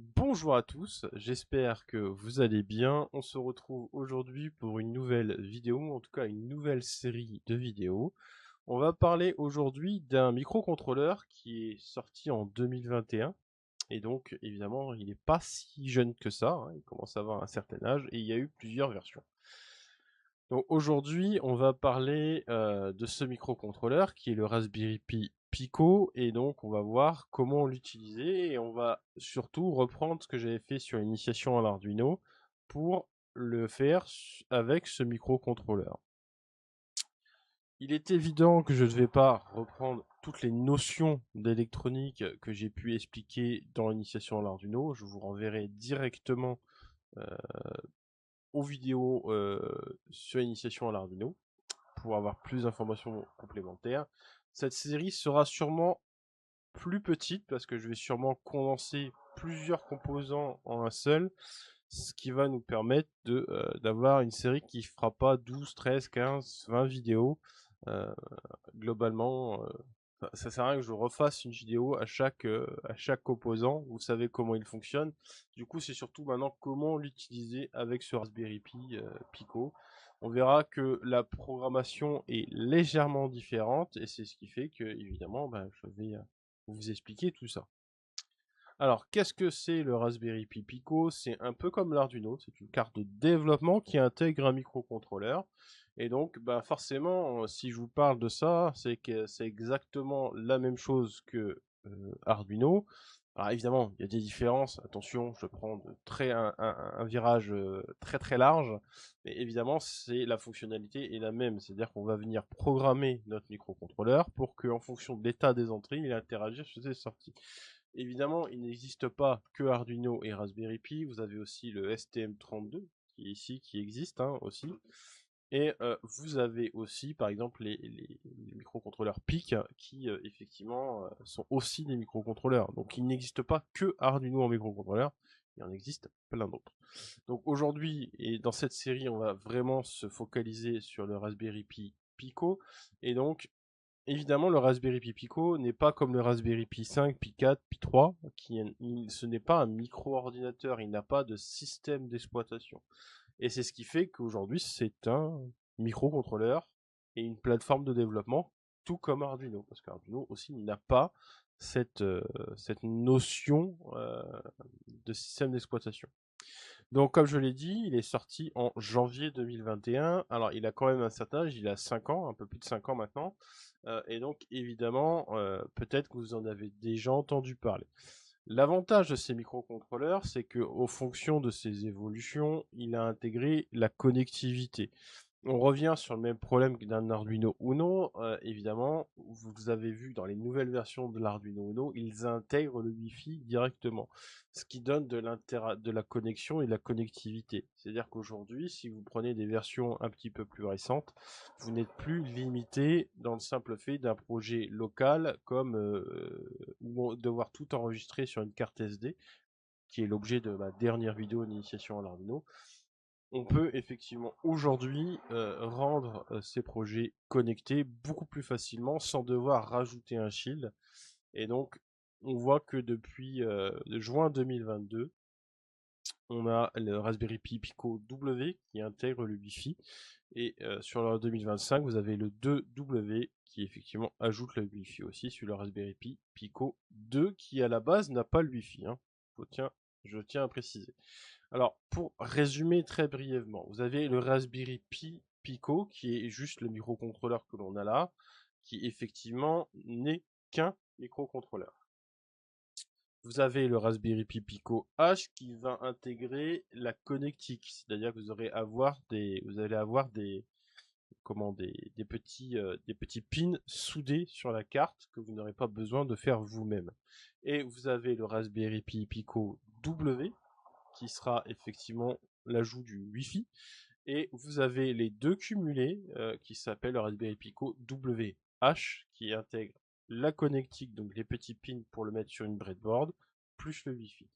Bonjour à tous, j'espère que vous allez bien. On se retrouve aujourd'hui pour une nouvelle vidéo, ou en tout cas une nouvelle série de vidéos. On va parler aujourd'hui d'un microcontrôleur qui est sorti en 2021. Et donc, évidemment, il n'est pas si jeune que ça, hein, il commence à avoir un certain âge, et il y a eu plusieurs versions. Donc aujourd'hui, on va parler de ce microcontrôleur qui est le Raspberry Pi Pico, et donc on va voir comment l'utiliser, et on va surtout reprendre ce que j'avais fait sur l'initiation à l'Arduino pour le faire avec ce microcontrôleur. Il est évident que je ne vais pas reprendre toutes les notions d'électronique que j'ai pu expliquer dans l'initiation à l'Arduino. Je vous renverrai directement euh, aux vidéos sur l'initiation à l'Arduino pour avoir plus d'informations complémentaires. Cette série sera sûrement plus petite parce que je vais sûrement condenser plusieurs composants en un seul, ce qui va nous permettre d'avoir une série qui fera pas 12, 13, 15, 20 vidéos. Euh, Globalement, ça sert à rien que je refasse une vidéo à chaque composant. Vous savez comment il fonctionne. Du coup, c'est surtout maintenant comment l'utiliser avec ce Raspberry Pi Pico. On verra que la programmation est légèrement différente et c'est ce qui fait que, évidemment, je vais vous expliquer tout ça. Alors, qu'est-ce que c'est le Raspberry Pi Pico? C'est un peu comme l'Arduino, c'est une carte de développement qui intègre un microcontrôleur. Et donc, forcément, si je vous parle de ça, c'est que c'est exactement la même chose que Arduino. Alors évidemment, il y a des différences. Attention, je prends un virage très très large, mais évidemment, c'est la fonctionnalité est la même. C'est-à-dire qu'on va venir programmer notre microcontrôleur pour qu'en fonction de l'état des entrées, il interagisse sur ses sorties. Évidemment, il n'existe pas que Arduino et Raspberry Pi. Vous avez aussi le STM32 qui est ici, qui existe aussi. Et vous avez aussi, par exemple, les microcontrôleurs PIC qui, effectivement, sont aussi des microcontrôleurs. Donc, il n'existe pas que Arduino en microcontrôleur, il en existe plein d'autres. Donc, aujourd'hui, et dans cette série, on va vraiment se focaliser sur le Raspberry Pi Pico. Et donc, évidemment, le Raspberry Pi Pico n'est pas comme le Raspberry Pi 5, Pi 4, Pi 3, ce n'est pas un micro-ordinateur, il n'a pas de système d'exploitation. Et c'est ce qui fait qu'aujourd'hui, c'est un microcontrôleur et une plateforme de développement, tout comme Arduino, parce qu'Arduino aussi n'a pas cette notion de système d'exploitation. Donc, comme je l'ai dit, il est sorti en janvier 2021. Alors, il a quand même un certain âge, il a 5 ans, un peu plus de 5 ans maintenant. Et donc, évidemment, peut-être que vous en avez déjà entendu parler. L'avantage de ces microcontrôleurs, c'est qu'aux fonctions de ces évolutions, il a intégré la connectivité. On revient sur le même problème que d'un Arduino Uno. Évidemment, vous avez vu dans les nouvelles versions de l'Arduino Uno, ils intègrent le Wi-Fi directement, ce qui donne de la connexion et de la connectivité. C'est-à-dire qu'aujourd'hui, si vous prenez des versions un petit peu plus récentes, vous n'êtes plus limité dans le simple fait d'un projet local comme ou devoir tout enregistrer sur une carte SD, qui est l'objet de ma dernière vidéo d'initiation à l'Arduino. On peut effectivement aujourd'hui rendre ces projets connectés beaucoup plus facilement sans devoir rajouter un shield. Et donc, on voit que depuis juin 2022, on a le Raspberry Pi Pico W qui intègre le Wi-Fi. Et sur le 2025, vous avez le 2W qui effectivement ajoute le Wi-Fi aussi sur le Raspberry Pi Pico 2 qui à la base n'a pas le Wi-Fi. Je tiens à préciser. Alors, pour résumer très brièvement, vous avez le Raspberry Pi Pico, qui est juste le microcontrôleur que l'on a là, qui effectivement n'est qu'un microcontrôleur. Vous avez le Raspberry Pi Pico H qui va intégrer la connectique, c'est-à-dire que vous allez avoir des petits pins soudés sur la carte que vous n'aurez pas besoin de faire vous-même. Et vous avez le Raspberry Pi Pico W qui sera effectivement l'ajout du Wi-Fi. Et vous avez les deux cumulés qui s'appellent le Raspberry Pico WH qui intègre la connectique, donc les petits pins pour le mettre sur une breadboard, plus le Wi-Fi.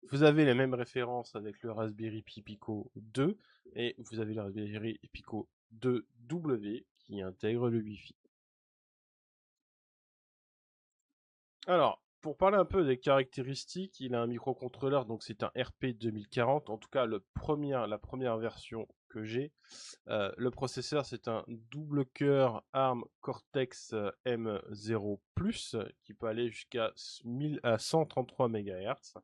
Vous avez les mêmes références avec le Raspberry Pi Pico 2 et vous avez le Raspberry Pico 2W qui intègre le Wi-Fi. Alors, pour parler un peu des caractéristiques, il a un microcontrôleur, donc c'est un RP 2040, en tout cas la première version que j'ai. Le processeur, c'est un double cœur ARM Cortex M0+, qui peut aller jusqu'à 133 MHz.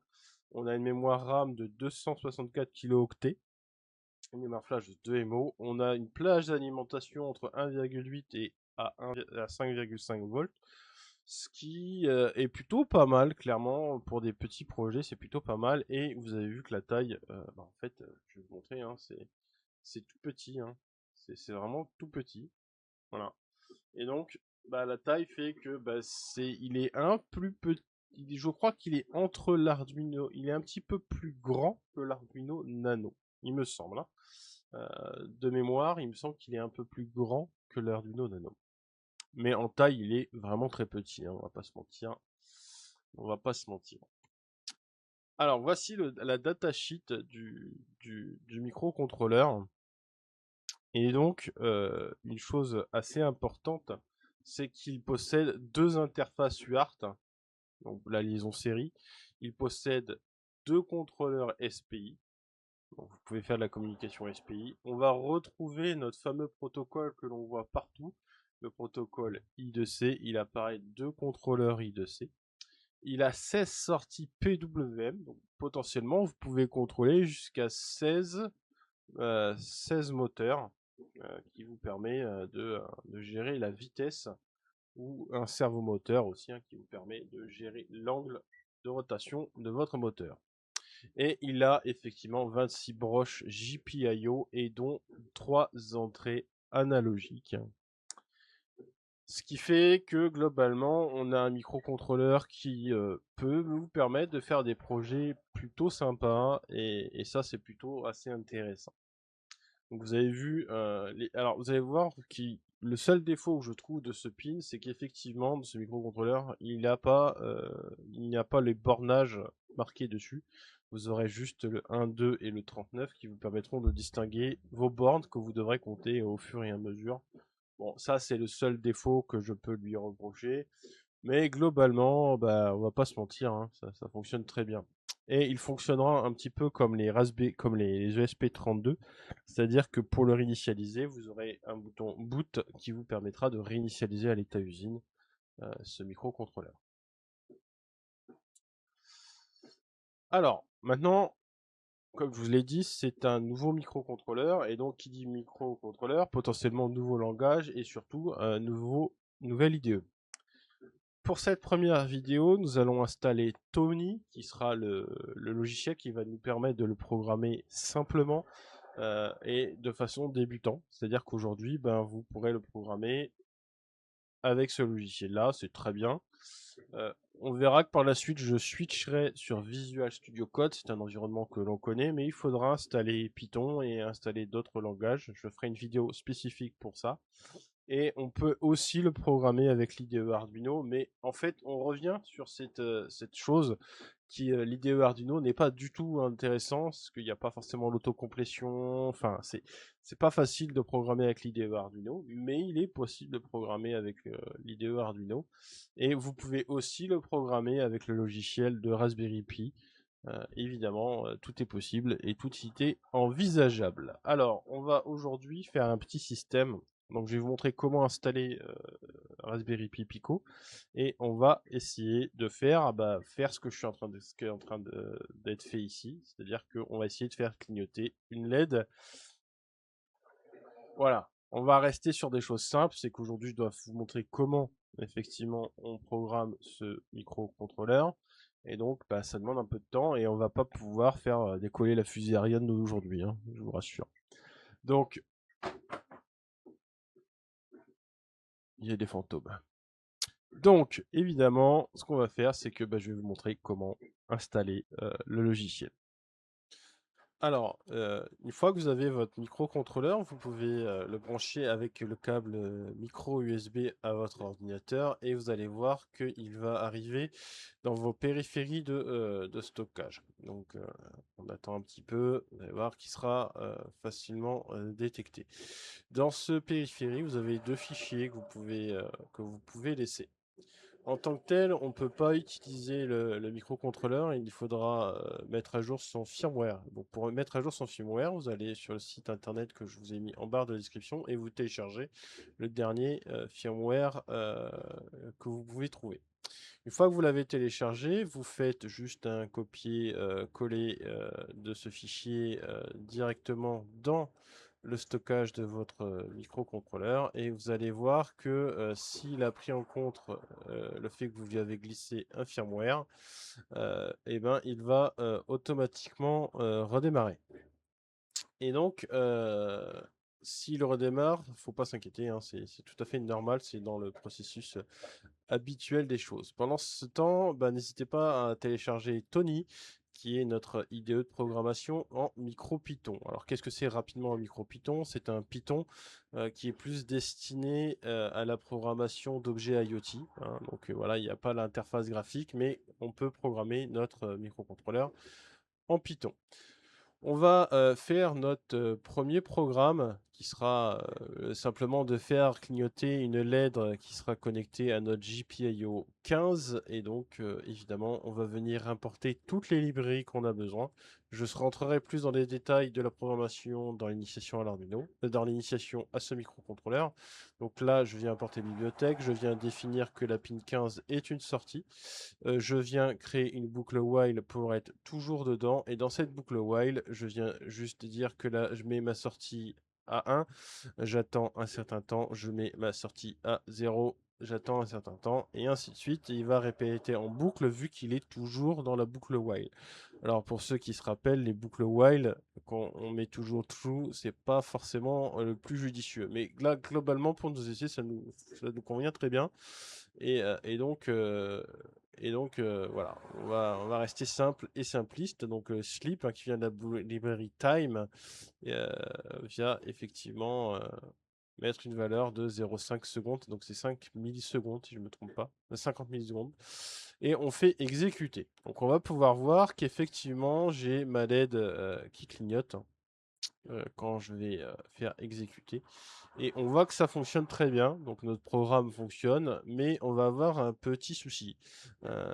On a une mémoire RAM de 264 kilooctets, une mémoire flash de 2 MO. On a une plage d'alimentation entre 1,8 et à 5,5 volts, ce qui est plutôt pas mal, clairement, pour des petits projets, c'est plutôt pas mal. Et vous avez vu que la taille, en fait, je vais vous montrer, hein, c'est tout petit, hein. C'est vraiment tout petit, voilà. Et donc, bah, la taille fait que bah, il est un plus petit. Je crois qu'il est entre l'Arduino, il est un petit peu plus grand que l'Arduino Nano, il me semble, hein. De mémoire, il me semble qu'il est un peu plus grand que l'Arduino Nano. Mais en taille, il est vraiment très petit, hein, on va pas se mentir. On va pas se mentir. Alors, voici la datasheet du microcontrôleur. Et donc, une chose assez importante, c'est qu'il possède deux interfaces UART, donc la liaison série. Il possède deux contrôleurs SPI. Donc vous pouvez faire de la communication SPI. On va retrouver notre fameux protocole que l'on voit partout, le protocole I2C. Il apparaît deux contrôleurs I2C. Il a 16 sorties PWM, donc potentiellement vous pouvez contrôler jusqu'à 16 moteurs, qui vous permet de gérer la vitesse, ou un servomoteur aussi, hein, qui vous permet de gérer l'angle de rotation de votre moteur. Et il a effectivement 26 broches GPIO et dont 3 entrées analogiques. Ce qui fait que globalement, on a un microcontrôleur qui peut vous permettre de faire des projets plutôt sympas, et ça c'est plutôt assez intéressant. Donc vous avez vu, alors vous allez voir que le seul défaut que je trouve de ce pin, c'est qu'effectivement, de ce microcontrôleur, il n'y a pas les bornages marqués dessus. Vous aurez juste le 1, 2 et le 39 qui vous permettront de distinguer vos bornes que vous devrez compter au fur et à mesure. Bon, ça c'est le seul défaut que je peux lui reprocher. Mais globalement, bah, on va pas se mentir, hein, ça fonctionne très bien. Et il fonctionnera un petit peu comme les comme les ESP32, c'est-à-dire que pour le réinitialiser, vous aurez un bouton boot qui vous permettra de réinitialiser à l'état usine ce microcontrôleur. Alors, maintenant, comme je vous l'ai dit, c'est un nouveau microcontrôleur, et donc qui dit microcontrôleur, potentiellement nouveau langage et surtout un nouvelle IDE. Pour cette première vidéo, nous allons installer Tony, qui sera le logiciel qui va nous permettre de le programmer simplement et de façon débutant. C'est-à-dire qu'aujourd'hui, ben, vous pourrez le programmer avec ce logiciel-là, c'est très bien. On verra que par la suite, je switcherai sur Visual Studio Code, c'est un environnement que l'on connaît, mais il faudra installer Python et installer d'autres langages. Je ferai une vidéo spécifique pour ça. Et on peut aussi le programmer avec l'IDE Arduino, mais en fait, on revient sur cette chose qui, l'IDE Arduino n'est pas du tout intéressant, parce qu'il n'y a pas forcément l'autocomplétion, enfin, c'est pas facile de programmer avec l'IDE Arduino, mais il est possible de programmer avec l'IDE Arduino, et vous pouvez aussi le programmer avec le logiciel de Raspberry Pi. Évidemment, tout est possible et tout est envisageable. Alors, on va aujourd'hui faire un petit système. Donc, je vais vous montrer comment installer Raspberry Pi Pico, et on va essayer de faire, faire ce que je suis ce qui est en train d'être fait ici, c'est-à-dire qu'on va essayer de faire clignoter une LED. Voilà, on va rester sur des choses simples. C'est qu'aujourd'hui, je dois vous montrer comment effectivement on programme ce microcontrôleur. Et donc, ça demande un peu de temps, et on va pas pouvoir faire décoller la fusée Ariane d'aujourd'hui, hein, je vous rassure. Donc, il y a des fantômes. Donc, évidemment, ce qu'on va faire, c'est que je vais vous montrer comment installer le logiciel. Alors, une fois que vous avez votre microcontrôleur, vous pouvez le brancher avec le câble micro USB à votre ordinateur, et vous allez voir qu'il va arriver dans vos périphéries de stockage. Donc, on attend un petit peu, vous allez voir qu'il sera facilement détecté. Dans ce périphérie, vous avez deux fichiers que vous pouvez laisser. En tant que tel, on ne peut pas utiliser le microcontrôleur, il faudra mettre à jour son firmware. Donc pour mettre à jour son firmware, vous allez sur le site internet que je vous ai mis en barre de description et vous téléchargez le dernier firmware que vous pouvez trouver. Une fois que vous l'avez téléchargé, vous faites juste un copier-coller de ce fichier directement dans le stockage de votre microcontrôleur et vous allez voir que s'il a pris en compte le fait que vous lui avez glissé un firmware, et ben, il va automatiquement redémarrer. Et donc, s'il redémarre, faut pas s'inquiéter, hein, c'est tout à fait normal, c'est dans le processus habituel des choses. Pendant ce temps, bah, n'hésitez pas à télécharger Tony, qui est notre IDE de programmation en MicroPython. Alors, qu'est-ce que c'est rapidement en MicroPython? C'est un Python qui est plus destiné à la programmation d'objets IoT, hein. Donc voilà, il n'y a pas l'interface graphique, mais on peut programmer notre microcontrôleur en Python. On va faire notre premier programme qui sera simplement de faire clignoter une LED qui sera connectée à notre GPIO 15 et donc évidemment on va venir importer toutes les librairies qu'on a besoin. Je rentrerai plus dans les détails de la programmation dans l'initiation à l'Arduino, dans l'initiation à ce microcontrôleur. Donc là je viens importer la bibliothèque, je viens définir que la pin 15 est une sortie. Je viens créer une boucle while pour être toujours dedans. Et dans cette boucle while, je viens juste dire que là, je mets ma sortie à 1, j'attends un certain temps, je mets ma sortie à 0, j'attends un certain temps, et ainsi de suite. Et il va répéter en boucle vu qu'il est toujours dans la boucle while. Alors pour ceux qui se rappellent, les boucles while, quand on met toujours true, c'est pas forcément le plus judicieux. Mais là, globalement, pour nos essais, ça nous convient très bien. Et, euh, et donc, euh, voilà, on va rester simple et simpliste. Donc sleep, hein, qui vient de la librairie time, euh, vient effectivement mettre une valeur de 0,5 secondes. Donc c'est 5 millisecondes, si je ne me trompe pas. 50 millisecondes. Et on fait exécuter. Donc on va pouvoir voir qu'effectivement j'ai ma LED qui clignote quand je vais faire exécuter. Et on voit que ça fonctionne très bien, donc notre programme fonctionne, mais on va avoir un petit souci. Euh,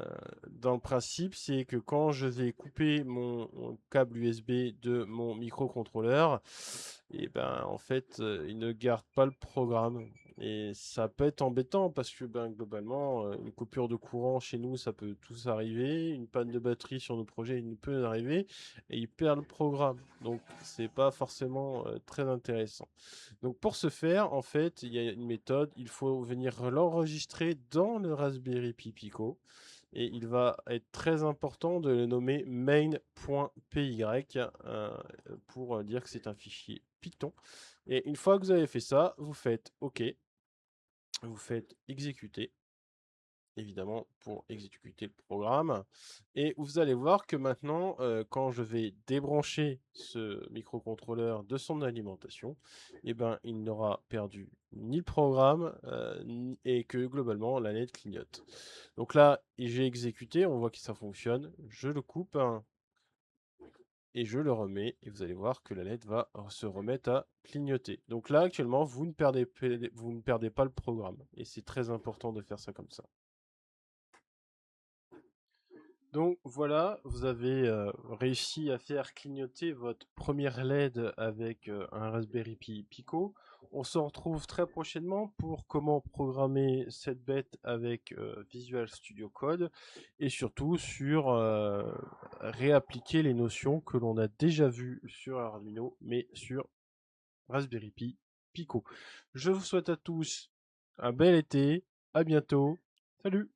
Dans le principe, c'est que quand je vais couper mon câble USB de mon microcontrôleur, et ben en fait, il ne garde pas le programme. Et ça peut être embêtant parce que ben, globalement, une coupure de courant chez nous, ça peut tous arriver. Une panne de batterie sur nos projets, il peut arriver. Et il perd le programme. Donc, c'est pas forcément très intéressant. Donc pour ce faire, en fait, il y a une méthode, il faut venir l'enregistrer dans le Raspberry Pi Pico et il va être très important de le nommer main.py pour dire que c'est un fichier Python. Et une fois que vous avez fait ça, vous faites OK, vous faites exécuter évidemment pour exécuter le programme. Et vous allez voir que maintenant, quand je vais débrancher ce microcontrôleur de son alimentation, eh ben, il n'aura perdu ni le programme et que globalement la LED clignote. Donc là, j'ai exécuté, on voit que ça fonctionne. Je le coupe hein, et je le remets et vous allez voir que la LED va se remettre à clignoter. Donc là, actuellement, vous ne perdez pas le programme et c'est très important de faire ça comme ça. Donc voilà, vous avez réussi à faire clignoter votre première LED avec un Raspberry Pi Pico. On se retrouve très prochainement pour comment programmer cette bête avec Visual Studio Code et surtout sur réappliquer les notions que l'on a déjà vues sur Arduino mais sur Raspberry Pi Pico. Je vous souhaite à tous un bel été, à bientôt, salut!